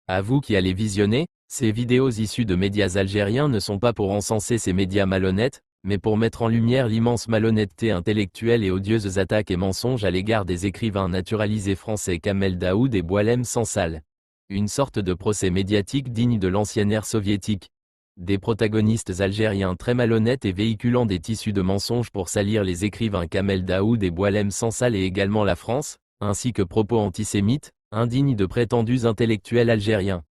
À vous qui allez visionner, ces vidéos issues de médias algériens ne sont pas pour encenser ces médias malhonnêtes, mais pour mettre en lumière l'immense malhonnêteté intellectuelle et odieuses attaques et mensonges à l'égard des écrivains naturalisés français Kamel Daoud et Boualem Sansal. Une sorte de procès médiatique digne de l'ancienne ère soviétique. Des protagonistes algériens très malhonnêtes et véhiculant des tissus de mensonges pour salir les écrivains Kamel Daoud et Boualem Sansal et également la France, ainsi que propos antisémites, indignes de prétendus intellectuels algériens.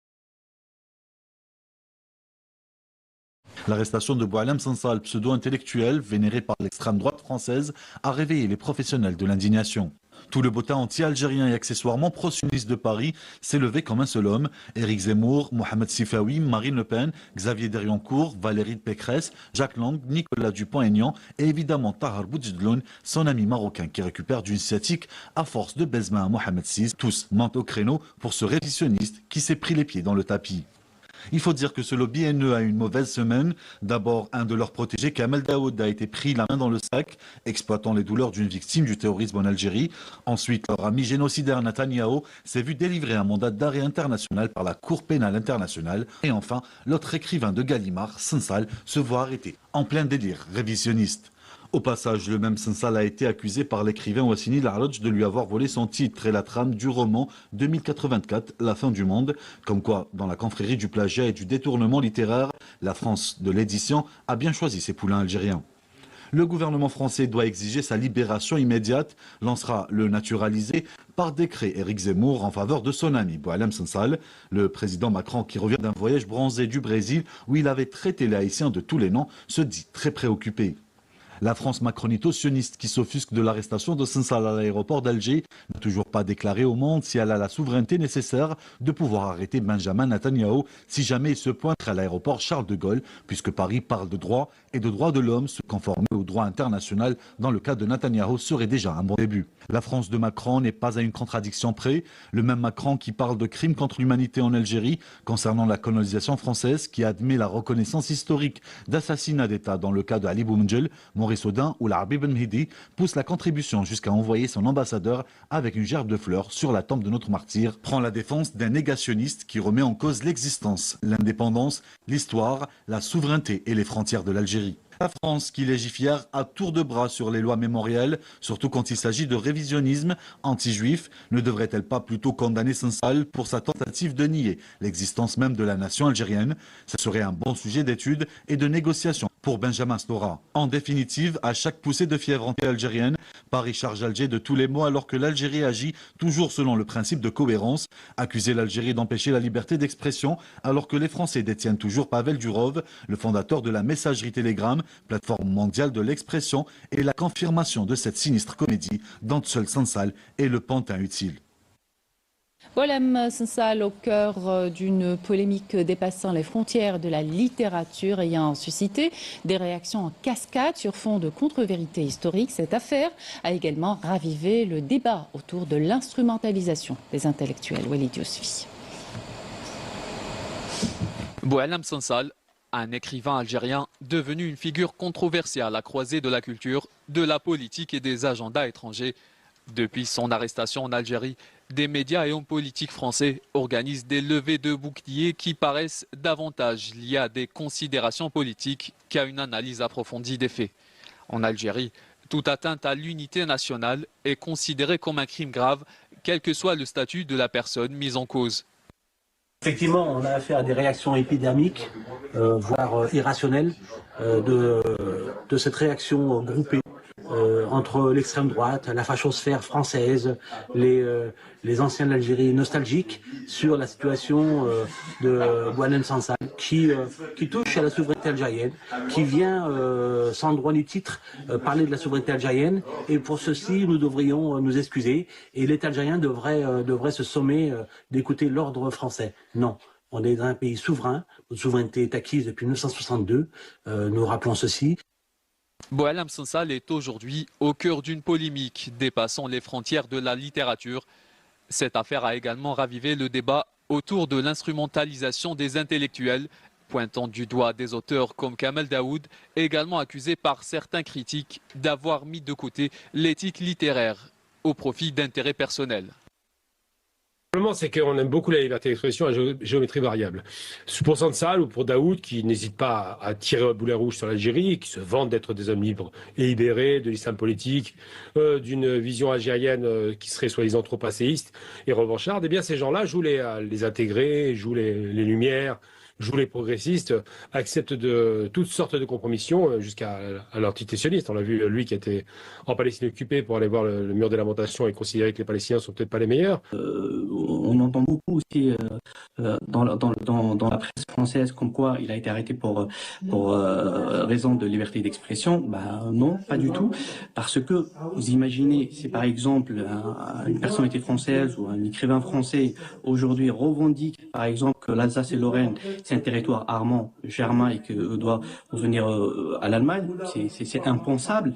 L'arrestation de Boualem Sansal, pseudo-intellectuel vénéré par l'extrême droite française, a réveillé les professionnels de l'indignation. Tout le botin anti-algérien et accessoirement pro-sioniste de Paris s'est levé comme un seul homme. Éric Zemmour, Mohamed Sifawi, Marine Le Pen, Xavier Deriancourt, Valérie Pécresse, Jacques Lang, Nicolas Dupont-Aignan et évidemment Tahar Boudjedloun, son ami marocain qui récupère d'une sciatique à force de baise-main à Mohamed VI. Tous mentent au créneau pour ce révisionniste qui s'est pris les pieds dans le tapis. Il faut dire que ce lobby haineux a eu une mauvaise semaine. D'abord, un de leurs protégés, Kamel Daoud, a été pris la main dans le sac, exploitant les douleurs d'une victime du terrorisme en Algérie. Ensuite, leur ami génocidaire Netanyahou s'est vu délivrer un mandat d'arrêt international par la Cour pénale internationale. Et enfin, l'autre écrivain de Gallimard, Sansal, se voit arrêté en plein délire révisionniste. Au passage, le même Sansal a été accusé par l'écrivain Wassini Larlodj de lui avoir volé son titre et la trame du roman 2084, La fin du monde. Comme quoi, dans la confrérie du plagiat et du détournement littéraire, la France de l'édition a bien choisi ses poulains algériens. Le gouvernement français doit exiger sa libération immédiate, lancera le naturalisé par décret Éric Zemmour en faveur de son ami Boualem Sansal. Le président Macron, qui revient d'un voyage bronzé du Brésil où il avait traité les Haïtiens de tous les noms, se dit très préoccupé. La France macronito-sioniste qui s'offusque de l'arrestation de Sansal à l'aéroport d'Alger n'a toujours pas déclaré au monde si elle a la souveraineté nécessaire de pouvoir arrêter Benjamin Netanyahou si jamais il se pointerait à l'aéroport Charles de Gaulle, puisque Paris parle de droit et de droits de l'homme. Se conformer au droit international dans le cas de Netanyahou serait déjà un bon début. La France de Macron n'est pas à une contradiction près. Le même Macron qui parle de crimes contre l'humanité en Algérie concernant la colonisation française, qui admet la reconnaissance historique d'assassinat d'État dans le cas de Ali Boumendjel, Maurice Audin ou l'Arbi Ben Mhidi, pousse la contribution jusqu'à envoyer son ambassadeur avec une gerbe de fleurs sur la tombe de notre martyr, prend la défense d'un négationniste qui remet en cause l'existence, l'indépendance, l'histoire, la souveraineté et les frontières de l'Algérie. La France qui légifère à tour de bras sur les lois mémorielles, surtout quand il s'agit de révisionnisme anti-juif, ne devrait-elle pas plutôt condamner Sansal pour sa tentative de nier l'existence même de la nation algérienne? Ce serait un bon sujet d'étude et de négociation pour Benjamin Stora. En définitive, à chaque poussée de fièvre anti-algérienne, Paris charge Alger de tous les maux alors que l'Algérie agit toujours selon le principe de cohérence. Accuser l'Algérie d'empêcher la liberté d'expression alors que les Français détiennent toujours Pavel Durov, le fondateur de la messagerie Telegram, plateforme mondiale de l'expression, et la confirmation de cette sinistre comédie dont seul Sansal est le pantin utile. Boualem Sansal au cœur d'une polémique dépassant les frontières de la littérature ayant suscité des réactions en cascade sur fond de contre-vérité historique. Cette affaire a également ravivé le débat autour de l'instrumentalisation des intellectuels. Walid Yousfi. Boualem Sansal, un écrivain algérien devenu une figure controversée à la croisée de la culture, de la politique et des agendas étrangers. Depuis son arrestation en Algérie, des médias et hommes politiques français organisent des levées de boucliers qui paraissent davantage liées à des considérations politiques qu'à une analyse approfondie des faits. En Algérie, toute atteinte à l'unité nationale est considérée comme un crime grave, quel que soit le statut de la personne mise en cause. Effectivement, on a affaire à des réactions épidermiques, voire irrationnelles, de cette réaction groupée entre l'extrême droite, la fachosphère française, les anciens de l'Algérie nostalgiques sur la situation de Boualem Sansal qui touche à la souveraineté algérienne, qui vient sans droit ni titre parler de la souveraineté algérienne, et pour ceci nous devrions nous excuser et l'État algérien devrait se sommer d'écouter l'ordre français. Non. On est dans un pays souverain, notre souveraineté est acquise depuis 1962, nous rappelons ceci. Boualem Sansal est aujourd'hui au cœur d'une polémique dépassant les frontières de la littérature. Cette affaire a également ravivé le débat autour de l'instrumentalisation des intellectuels, pointant du doigt des auteurs comme Kamel Daoud, également accusé par certains critiques d'avoir mis de côté l'éthique littéraire au profit d'intérêts personnels. Le problème, c'est qu'on aime beaucoup la liberté d'expression à géométrie variable. Pour Sansal ou pour Daoud, qui n'hésitent pas à tirer au boulet rouge sur l'Algérie, qui se vantent d'être des hommes libres et libérés de l'islam politique, d'une vision algérienne qui serait soi-disant trop passéiste et revancharde, eh bien ces gens-là jouent les intégrés, jouent les lumières, jouent les progressistes, acceptent toutes sortes de compromissions jusqu'à l'antitétionniste. On l'a vu, lui qui était en Palestine occupée pour aller voir le mur des lamentations et considérer que les Palestiniens sont peut-être pas les meilleurs. On entend beaucoup aussi dans la presse française comme quoi il a été arrêté pour raison de liberté d'expression. Bah, non, pas du tout. Parce que vous imaginez, si par exemple une personnalité française ou un écrivain français aujourd'hui revendique par exemple que l'Alsace et Lorraine c'est un territoire armand, germain et que doit revenir à l'Allemagne, c'est impensable.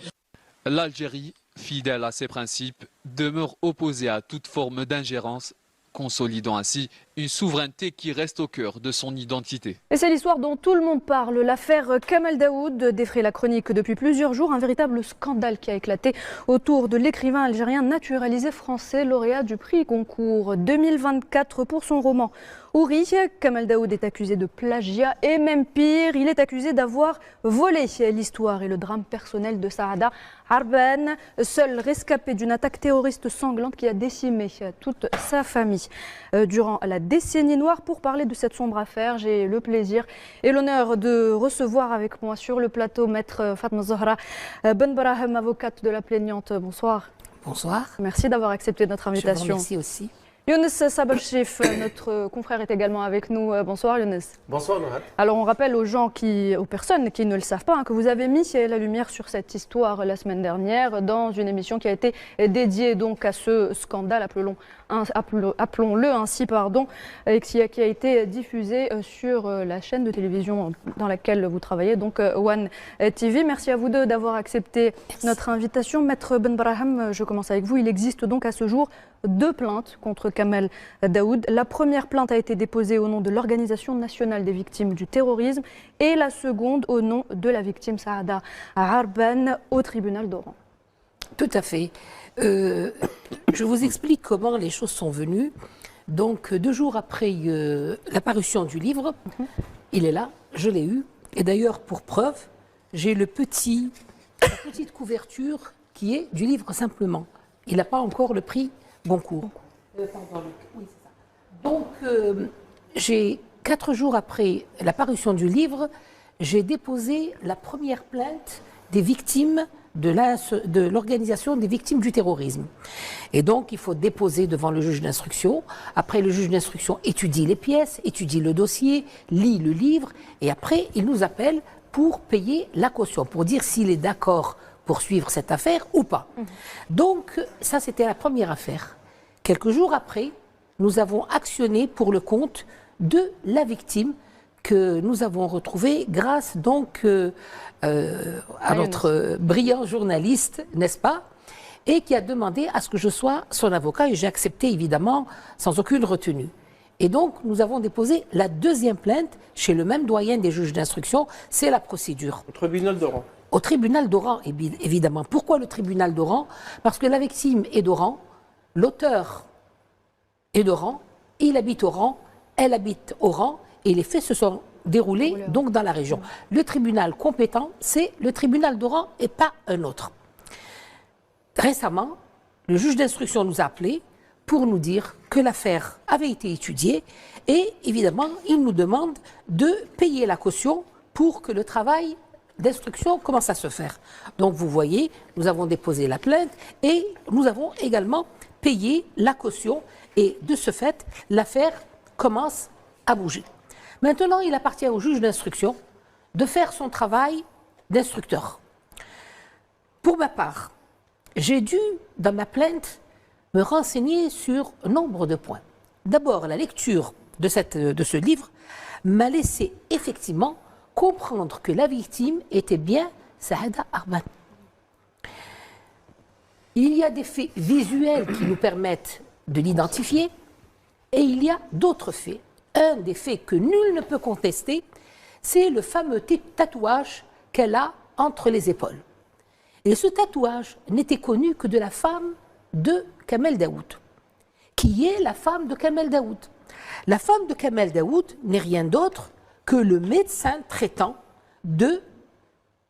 L'Algérie, fidèle à ses principes, demeure opposée à toute forme d'ingérence, consolidant ainsi une souveraineté qui reste au cœur de son identité. Et c'est l'histoire dont tout le monde parle. L'affaire Kamel Daoud défraie la chronique depuis plusieurs jours. Un véritable scandale qui a éclaté autour de l'écrivain algérien naturalisé français, lauréat du prix Goncourt 2024 pour son roman Houri. Kamel Daoud est accusé de plagiat et même pire, il est accusé d'avoir volé l'histoire et le drame personnel de Saada Arban, seul rescapé d'une attaque terroriste sanglante qui a décimé toute sa famille. Durant la décennie noire, pour parler de cette sombre affaire, j'ai le plaisir et l'honneur de recevoir avec moi sur le plateau Maître Fatma Zahra Benbrahim, avocate de la plaignante. Bonsoir. Bonsoir. Merci d'avoir accepté notre invitation. Je vous remercie aussi. Younes Sabalchif, notre confrère, est également avec nous. Bonsoir Younes. Bonsoir Nohat. Alors on rappelle aux personnes qui ne le savent pas, que vous avez mis la lumière sur cette histoire la semaine dernière dans une émission qui a été dédiée donc à ce scandale, appelons-le ainsi, et qui a été diffusée sur la chaîne de télévision dans laquelle vous travaillez, donc One TV. Merci à vous deux d'avoir accepté notre invitation. Maître Benbrahim, je commence avec vous. Il existe donc à ce jour 2 plaintes contre Kamel Daoud. La première plainte a été déposée au nom de l'Organisation nationale des victimes du terrorisme et la seconde au nom de la victime Saada Arban au tribunal d'Oran. Tout à fait. Je vous explique comment les choses sont venues. Donc 2 jours après la parution du livre, il est là, je l'ai eu. Et d'ailleurs, pour preuve, j'ai la petite couverture qui est du livre simplement. Il n'a pas encore le prix Goncourt. Oui, c'est ça. Donc, j'ai 4 jours après la parution du livre, j'ai déposé la première plainte des victimes de l'organisation des victimes du terrorisme. Et donc, il faut déposer devant le juge d'instruction. Après, le juge d'instruction étudie les pièces, étudie le dossier, lit le livre, et après, il nous appelle pour payer la caution, pour dire s'il est d'accord pour suivre cette affaire ou pas. Donc, ça, c'était la première affaire. Quelques jours après, nous avons actionné pour le compte de la victime que nous avons retrouvée grâce donc à notre brillant journaliste, n'est-ce pas, et qui a demandé à ce que je sois son avocat, et j'ai accepté évidemment sans aucune retenue. Et donc, nous avons déposé la 2e plainte chez le même doyen des juges d'instruction, c'est la procédure. Au tribunal d'Oran. Au tribunal d'Oran, évidemment. Pourquoi le tribunal d'Oran? Parce que la victime est d'Oran, l'auteur est d'Oran, il habite Oran, elle habite Oran, et les faits se sont déroulés donc dans la région. Le tribunal compétent, c'est le tribunal d'Oran et pas un autre. Récemment, le juge d'instruction nous a appelés pour nous dire que l'affaire avait été étudiée et évidemment, il nous demande de payer la caution pour que le travail d'instruction commence à se faire. Donc vous voyez, nous avons déposé la plainte et nous avons également payé la caution et de ce fait, l'affaire commence à bouger. Maintenant, il appartient au juge d'instruction de faire son travail d'instructeur. Pour ma part, j'ai dû, dans ma plainte, me renseigner sur nombre de points. D'abord, la lecture de ce livre m'a laissé effectivement comprendre que la victime était bien Saada Arban. Il y a des faits visuels qui nous permettent de l'identifier et il y a d'autres faits. Un des faits que nul ne peut contester, c'est le fameux tatouage qu'elle a entre les épaules. Et ce tatouage n'était connu que de la femme de Kamel Daoud, qui est la femme de Kamel Daoud. La femme de Kamel Daoud n'est rien d'autre que le médecin traitant de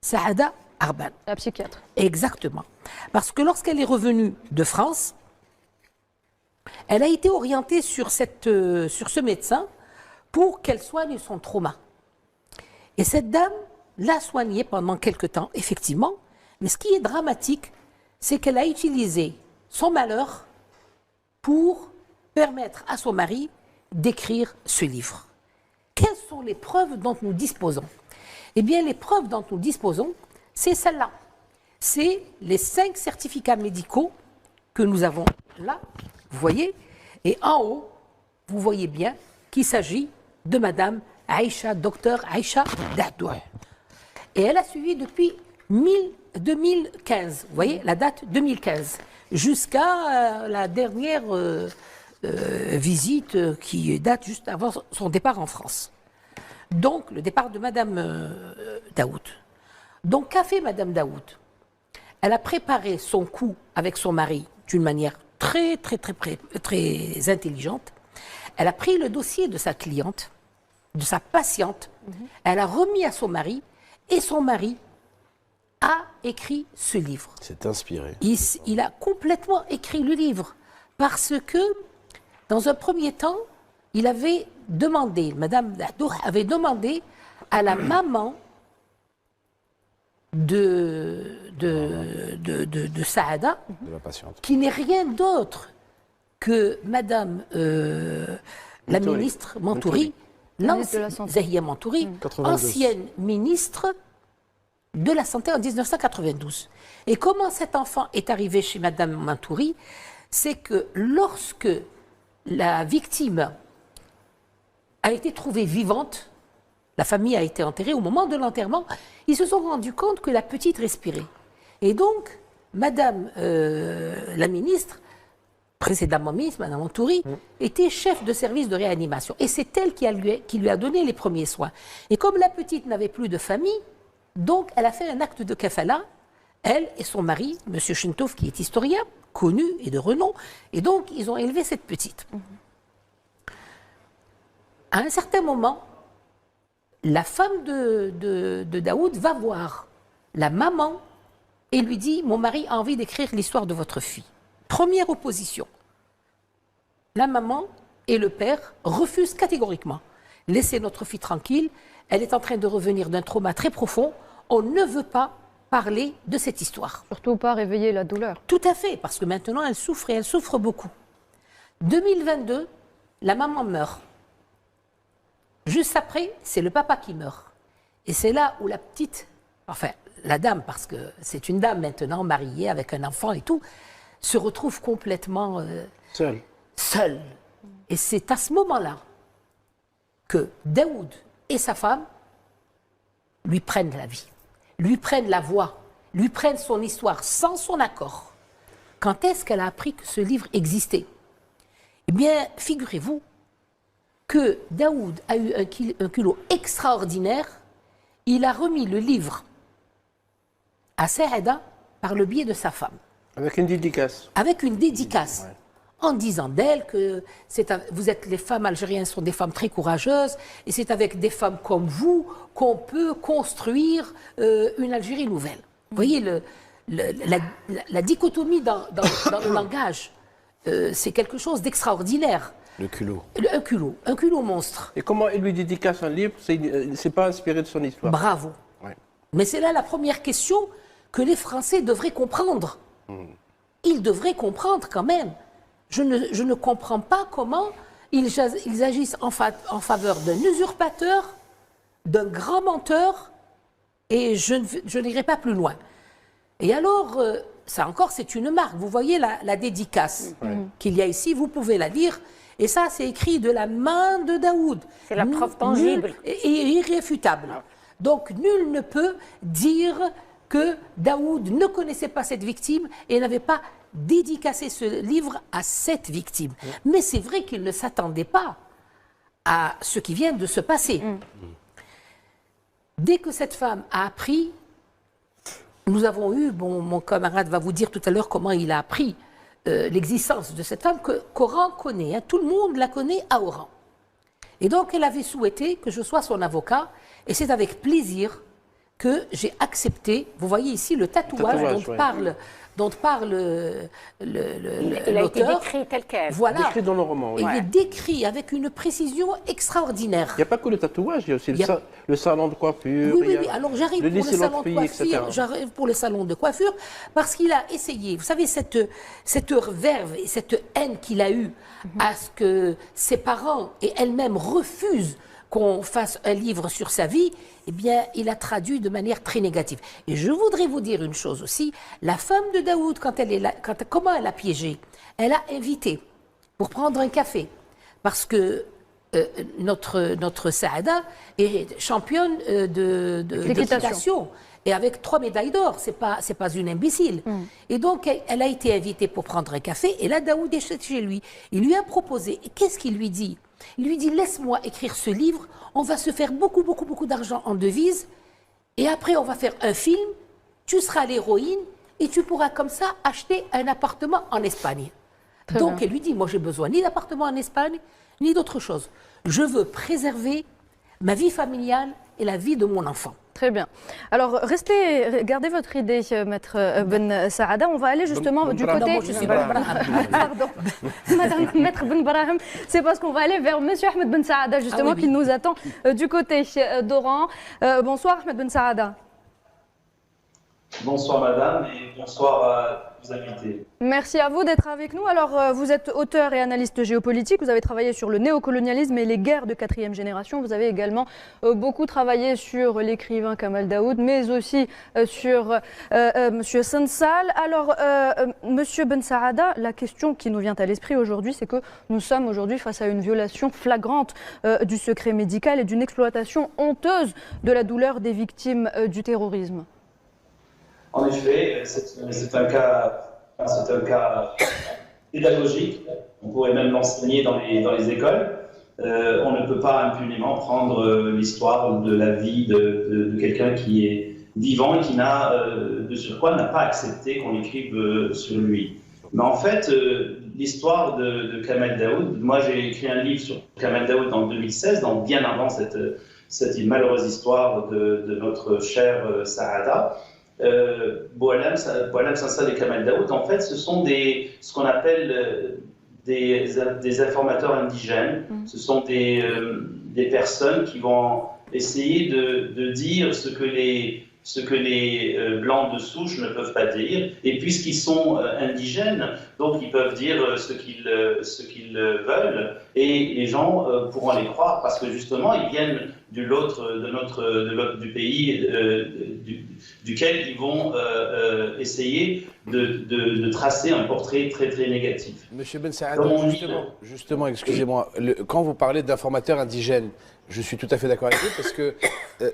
Saada Arban. La psychiatre. Exactement. Parce que lorsqu'elle est revenue de France, elle a été orientée sur ce médecin pour qu'elle soigne son trauma. Et cette dame l'a soignée pendant quelque temps, effectivement. Mais ce qui est dramatique, c'est qu'elle a utilisé son malheur pour permettre à son mari d'écrire ce livre. Quelles sont les preuves dont nous disposons? Eh bien, les preuves dont nous disposons, c'est celle-là. C'est les 5 certificats médicaux que nous avons là, vous voyez. Et en haut, vous voyez bien qu'il s'agit de Madame Aïcha, docteur Aïcha Dahdour. Et elle a suivi depuis 2015, vous voyez, la date 2015, jusqu'à la dernière visite qui date juste avant son départ en France. Donc, le départ de Madame Daoud. Donc, qu'a fait Madame Daoud? Elle a préparé son coup avec son mari d'une manière très intelligente. Elle a pris le dossier de sa cliente, de sa patiente, elle a remis à son mari, et son mari a écrit ce livre. C'est inspiré. Il a complètement écrit le livre, parce que, dans un premier temps, il avait demandé, Madame Dahdour avait demandé à la maman de Saada, de la patiente, qui n'est rien d'autre que Madame la ministre Mantouri, Zahia Mantouri, ancienne ministre de la Santé en 1992. Et comment cet enfant est arrivé chez Madame Mantouri? C'est que lorsque la victime a été trouvée vivante, la famille a été enterrée, au moment de l'enterrement, ils se sont rendus compte que la petite respirait. Et donc, Madame la ministre, précédemment ministre, Madame Mantouri, était chef de service de réanimation. Et c'est elle qui lui a donné les premiers soins. Et comme la petite n'avait plus de famille, donc elle a fait un acte de kafala, elle et son mari, M. Chintouf, qui est historien, connu et de renom, et donc ils ont élevé cette petite. À un certain moment, la femme de Daoud va voir la maman et lui dit « Mon mari a envie d'écrire l'histoire de votre fille ». Première opposition. La maman et le père refusent catégoriquement. « Laissez notre fille tranquille, elle est en train de revenir d'un trauma très profond, on ne veut pas parler de cette histoire. » Surtout pas réveiller la douleur. Tout à fait, parce que maintenant elle souffre et elle souffre beaucoup. 2022, la maman meurt. Juste après, c'est le papa qui meurt. Et c'est là où la petite, enfin la dame, parce que c'est une dame maintenant, mariée avec un enfant et tout, se retrouve complètement seule. Et c'est à ce moment-là que Daoud et sa femme lui prennent la vie, lui prennent la voix, lui prennent son histoire sans son accord. Quand est-ce qu'elle a appris que ce livre existait? Eh bien, figurez-vous que Daoud a eu un culot extraordinaire. Il a remis le livre à Saada par le biais de sa femme. Avec une dédicace. Avec une dédicace. Ouais. En disant d'elle que vous êtes les femmes algériennes sont des femmes très courageuses et c'est avec des femmes comme vous qu'on peut construire une Algérie nouvelle. Vous voyez la dichotomie dans le langage, c'est quelque chose d'extraordinaire. Le culot. Un culot monstre. Et comment il lui dédicace un livre? C'est pas inspiré de son histoire. Bravo. Ouais. Mais c'est là la première question que les Français devraient comprendre. Ils devraient comprendre quand même. Je ne comprends pas comment ils agissent en faveur d'un usurpateur, d'un grand menteur, et je n'irai pas plus loin. Et alors, ça encore, c'est une marque. Vous voyez la dédicace qu'il y a ici, vous pouvez la lire. Et ça, c'est écrit de la main de Daoud. C'est la preuve tangible. Et irréfutable. Donc, nul ne peut dire que Daoud ne connaissait pas cette victime et n'avait pas dédicacé ce livre à cette victime. Mais c'est vrai qu'il ne s'attendait pas à ce qui vient de se passer. Dès que cette femme a appris, nous avons eu, mon camarade va vous dire tout à l'heure comment il a appris l'existence de cette femme qu'Oran connaît. Hein. Tout le monde la connaît à Oran. Et donc, elle avait souhaité que je sois son avocat, et c'est avec plaisir que j'ai accepté. Vous voyez ici le tatouage dont parle l'auteur. Il a été décrit tel quel. Voilà. Décrit dans le roman, oui. Il est décrit avec une précision extraordinaire. Il n'y a pas que le tatouage, il y a aussi le salon de coiffure. Oui. Alors j'arrive pour le salon de coiffure. J'arrive pour le salon de coiffure parce qu'il a essayé. Vous savez, cette verve et cette haine qu'il a eue à ce que ses parents et elle-même refusent qu'on fasse un livre sur sa vie, eh bien, il a traduit de manière très négative. Et je voudrais vous dire une chose aussi, la femme de Daoud, comment elle a piégé? Elle a invité pour prendre un café, parce que notre Saada est championne d'équitation. Et avec 3 médailles d'or, c'est pas une imbécile. Et donc, elle a été invitée pour prendre un café, et là, Daoud est chez lui. Il lui a proposé, et qu'est-ce qu'il lui dit? Il lui dit, laisse-moi écrire ce livre, on va se faire beaucoup d'argent en devises, et après on va faire un film, tu seras l'héroïne, et tu pourras comme ça acheter un appartement en Espagne. Donc elle lui dit, moi j'ai besoin ni d'appartement en Espagne, ni d'autre chose. Je veux préserver ma vie familiale et la vie de mon enfant. Très bien. Alors, gardez votre idée, Maître Ben Saada. On va aller justement du côté... Non, moi, je suis Ben Brahim. Pardon. Maître Ben Brahim, c'est parce qu'on va aller vers Monsieur Ahmed Ben Saada, justement, qui nous attend du côté d'Oran. Bonsoir, Ahmed Ben Saada. Bonsoir, madame, et bonsoir à vos invités. Merci à vous d'être avec nous. Alors, vous êtes auteur et analyste géopolitique. Vous avez travaillé sur le néocolonialisme et les guerres de 4e génération. Vous avez également beaucoup travaillé sur l'écrivain Kamal Daoud, mais aussi sur Monsieur Sansal. Alors, Monsieur Ben Saada, la question qui nous vient à l'esprit aujourd'hui, c'est que nous sommes aujourd'hui face à une violation flagrante du secret médical et d'une exploitation honteuse de la douleur des victimes du terrorisme. En effet, c'est un cas pédagogique. On pourrait même l'enseigner dans les écoles. On ne peut pas impunément prendre l'histoire de la vie de quelqu'un qui est vivant et qui de surcroît n'a pas accepté qu'on écrive sur lui. Mais en fait, l'histoire de Kamal Daoud, moi j'ai écrit un livre sur Kamal Daoud en 2016, donc bien avant cette malheureuse histoire de notre cher Saada. Boualem Sansal et Kamal Daoud, en fait, ce sont ce qu'on appelle des informateurs indigènes. Ce sont des personnes qui vont essayer de dire ce que les blancs de souche ne peuvent pas dire. Et puisqu'ils sont indigènes, donc ils peuvent dire ce qu'ils veulent, et les gens pourront les croire parce que justement ils viennent du pays duquel ils vont essayer de tracer un portrait très très négatif. Monsieur Ben Saada, justement, excusez-moi, quand vous parlez d'informateurs indigènes, je suis tout à fait d'accord avec vous parce que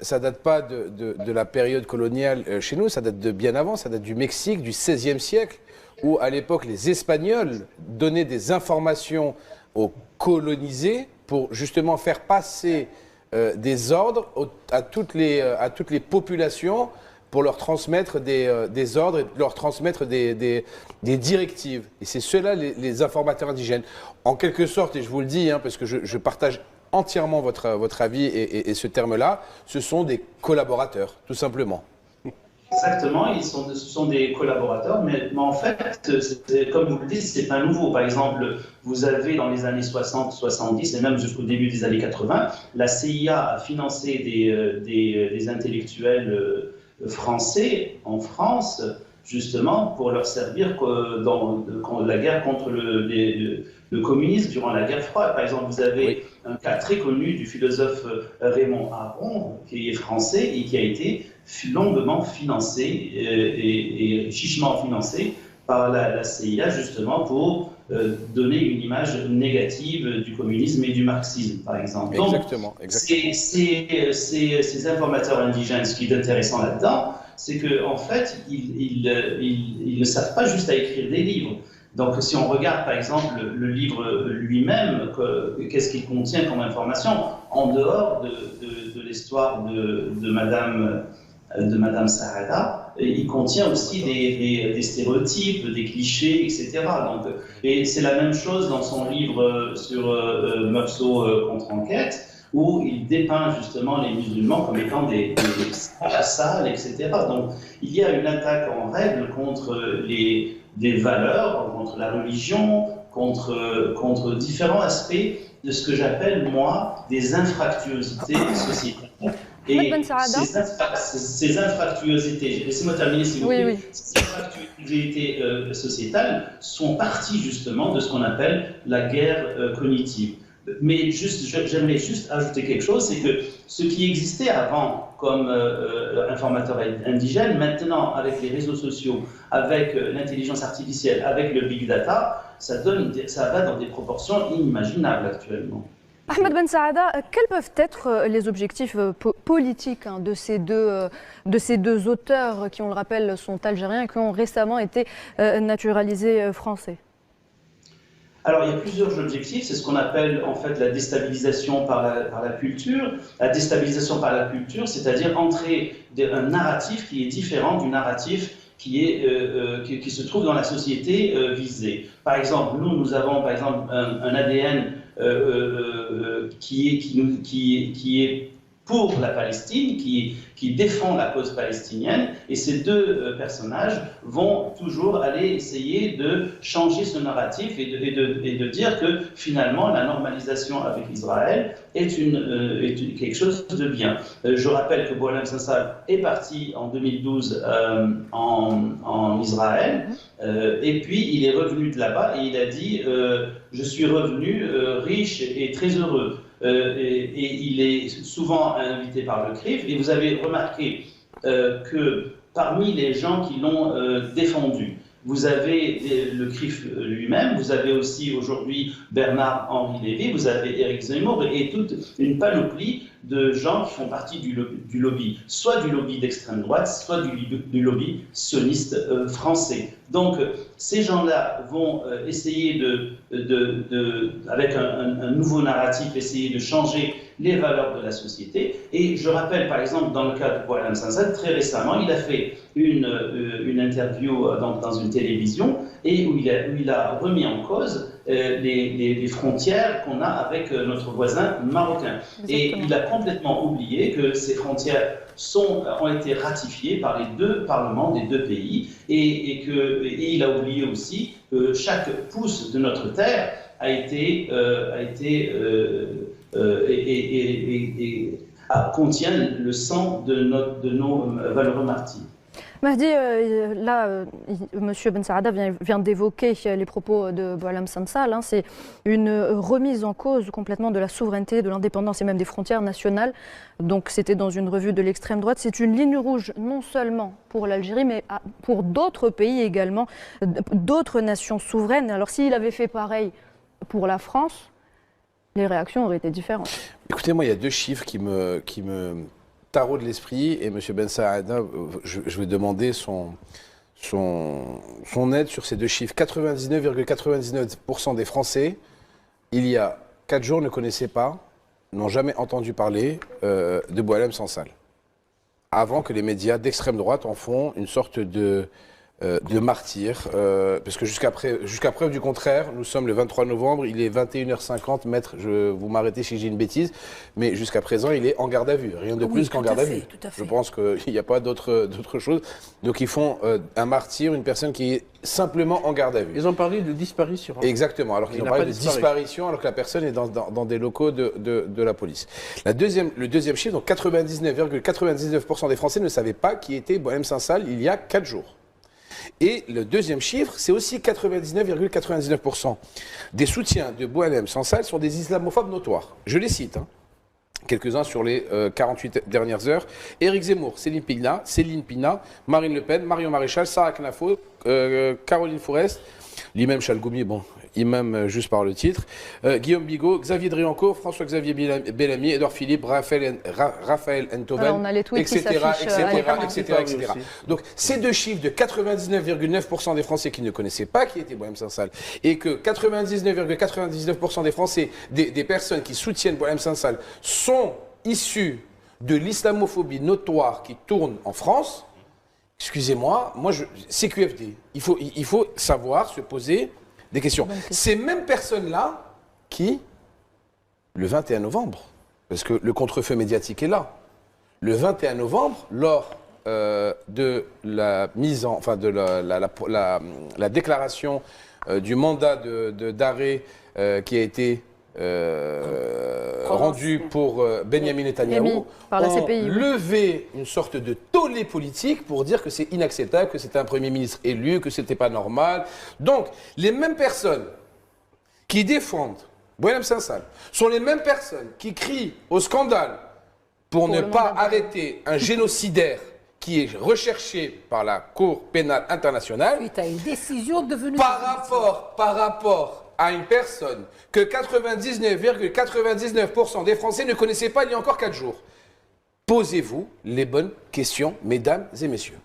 ça ne date pas de la période coloniale chez nous, ça date de bien avant, ça date du Mexique, du XVIe siècle, où à l'époque les Espagnols donnaient des informations aux colonisés pour justement faire passer des ordres à toutes les populations pour leur transmettre des ordres et leur transmettre des directives. Et c'est ceux-là les informateurs indigènes. En quelque sorte, et je vous le dis, parce que je partage entièrement votre avis et ce terme-là, ce sont des collaborateurs, tout simplement. Exactement, ce sont des collaborateurs, mais en fait, comme vous le dites, c'est pas nouveau. Par exemple, vous avez dans les années 60, 70 et même jusqu'au début des années 80, la CIA a financé des intellectuels français en France, justement pour leur servir dans la guerre contre le communisme durant la guerre froide. Par exemple, vous avez un cas très connu du philosophe Raymond Aron, qui est français et qui a été longuement financé et chichement financé par la CIA justement pour donner une image négative du communisme et du marxisme, par exemple. Donc, exactement. Ces informateurs indigènes, ce qui est intéressant là-dedans, c'est qu'en fait, ils ne savent pas juste à écrire des livres. Donc, si on regarde, par exemple, le livre lui-même, qu'est-ce qu'il contient comme information, en dehors de l'histoire de Madame de Madame Saada, il contient aussi des stéréotypes, des clichés, etc. Donc, et c'est la même chose dans son livre sur Meursault contre-enquête, où il dépeint justement les musulmans comme étant des sales, etc. Donc il y a une attaque en règle contre des valeurs, contre la religion, contre différents aspects de ce que j'appelle, moi, des infractuosités sociétales. Et ces infractuosités, laissez-moi terminer s'il vous plaît, ces infractuosités sociétales sont parties justement de ce qu'on appelle la guerre cognitive. Mais j'aimerais juste ajouter quelque chose, c'est que ce qui existait avant comme informateur indigène, maintenant avec les réseaux sociaux, avec l'intelligence artificielle, avec le big data, ça va dans des proportions inimaginables actuellement. Ahmed Ben Saada, quels peuvent être les objectifs politiques de ces deux auteurs qui, on le rappelle, sont algériens et qui ont récemment été naturalisés français? Alors, il y a plusieurs objectifs. C'est ce qu'on appelle en fait la déstabilisation par la culture. La déstabilisation par la culture, c'est-à-dire entrer un narratif qui est différent du narratif qui se trouve dans la société visée. Par exemple, nous avons par exemple un ADN qui est pour la Palestine, qui défend la cause palestinienne, et ces deux personnages vont toujours aller essayer de changer ce narratif et de dire que finalement la normalisation avec Israël est quelque chose de bien. Je rappelle que Boualem Sansal est parti en 2012 en Israël, et puis il est revenu de là-bas et il a dit je suis revenu riche et très heureux. Et il est souvent invité par le CRIF, et vous avez remarqué que parmi les gens qui l'ont défendu, vous avez le CRIF lui-même, vous avez aussi aujourd'hui Bernard-Henri Lévy, vous avez Éric Zemmour et toute une panoplie de gens qui font partie du lobby, soit du lobby d'extrême droite, soit du lobby sioniste français. Donc ces gens-là vont essayer avec un nouveau narratif, essayer de changer les valeurs de la société. Et je rappelle par exemple dans le cas de Boualem Sansal, très récemment, il a fait une interview dans une télévision et où il a remis en cause les frontières qu'on a avec notre voisin marocain. Et il a complètement oublié que ces frontières ont été ratifiées par les deux parlements des deux pays et il a oublié aussi que chaque pouce de notre terre contient le sang de nos valeureux martyrs. Mahdi, là, M. Ben Saada vient d'évoquer les propos de Boualem Sansal. C'est une remise en cause complètement de la souveraineté, de l'indépendance et même des frontières nationales. Donc c'était dans une revue de l'extrême droite. C'est une ligne rouge non seulement pour l'Algérie, mais pour d'autres pays également, d'autres nations souveraines. Alors s'il avait fait pareil pour la France, les réactions auraient été différentes. Écoutez, moi, il y a deux chiffres qui me tarot de l'esprit, et M. Ben Saada, je vais demander son aide sur ces deux chiffres. 99,99% des Français, il y a 4 jours, ne connaissaient pas, n'ont jamais entendu parler de Boualem Sansal. Avant que les médias d'extrême droite en font une sorte de martyr, parce que jusqu'à preuve du contraire, nous sommes le 23 novembre, il est 21h50, maître, vous m'arrêtez si j'ai une bêtise, mais jusqu'à présent, il est en garde à vue, rien de plus qu'en garde à vue. Je pense qu'il n'y a pas d'autre chose. Donc ils font un martyr, une personne qui est simplement en garde à vue. Ils ont parlé de disparition. Exactement, alors qu'ils ont parlé de disparition, alors que la personne est dans des locaux de la police. Le deuxième chiffre, donc 99,99% des Français ne savaient pas qui était Boualem Sansal il y a 4 jours. Et le deuxième chiffre, c'est aussi 99,99% des soutiens de Boualem Sansal sont des islamophobes notoires. Je les cite, quelques-uns sur les 48 dernières heures. Éric Zemmour, Céline Pina, Marine Le Pen, Marion Maréchal, Sarah Knafo, Caroline Fourest, l'imam Chalgoumi, bon, imam juste par le titre, Guillaume Bigot, Xavier Driancourt, François-Xavier Bellamy, Édouard Philippe, Raphaël Enthoven, etc. Donc ces deux chiffres de 99,9% des Français qui ne connaissaient pas qui était Boualem Sansal et que 99,99% des Français, des personnes qui soutiennent Boualem Sansal sont issus de l'islamophobie notoire qui tourne en France, excusez-moi, c'est QFD. Il faut savoir se poser des questions. Ces mêmes personnes-là qui, le 21 novembre, parce que le contre-feu médiatique est là, le 21 novembre, lors de la mise en, enfin de la déclaration du mandat d'arrêt qui a été rendu pour Benyamin Netanyahou, par la ont CPI, levé une sorte de tollé politique pour dire que c'est inacceptable, que c'était un Premier ministre élu, que c'était pas normal. Donc, les mêmes personnes qui défendent Boualem Sansal sont les mêmes personnes qui crient au scandale pour ne pas arrêter un génocidaire qui est recherché par la Cour pénale internationale. Suite à une décision devenue... Par rapport à une personne que 99,99% des Français ne connaissaient pas il y a encore 4 jours. Posez-vous les bonnes questions, mesdames et messieurs.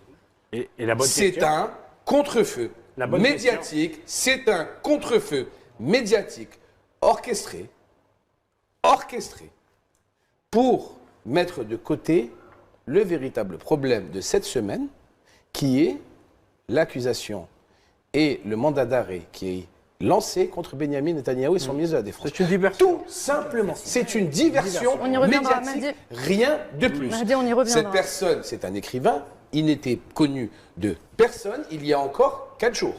Et la bonne c'est question, un contre-feu médiatique, c'est un contre-feu médiatique orchestré pour mettre de côté le véritable problème de cette semaine, qui est l'accusation et le mandat d'arrêt qui est lancé contre Benyamin Netanyahou et son ministre de la Défense. C'est une diversion. Tout simplement. C'est une diversion On y reviendra, médiatique, Mahdi. rien de plus. Mahdi, on y reviendra. Cette personne, c'est un écrivain, il n'était connu de personne il y a encore 4 jours.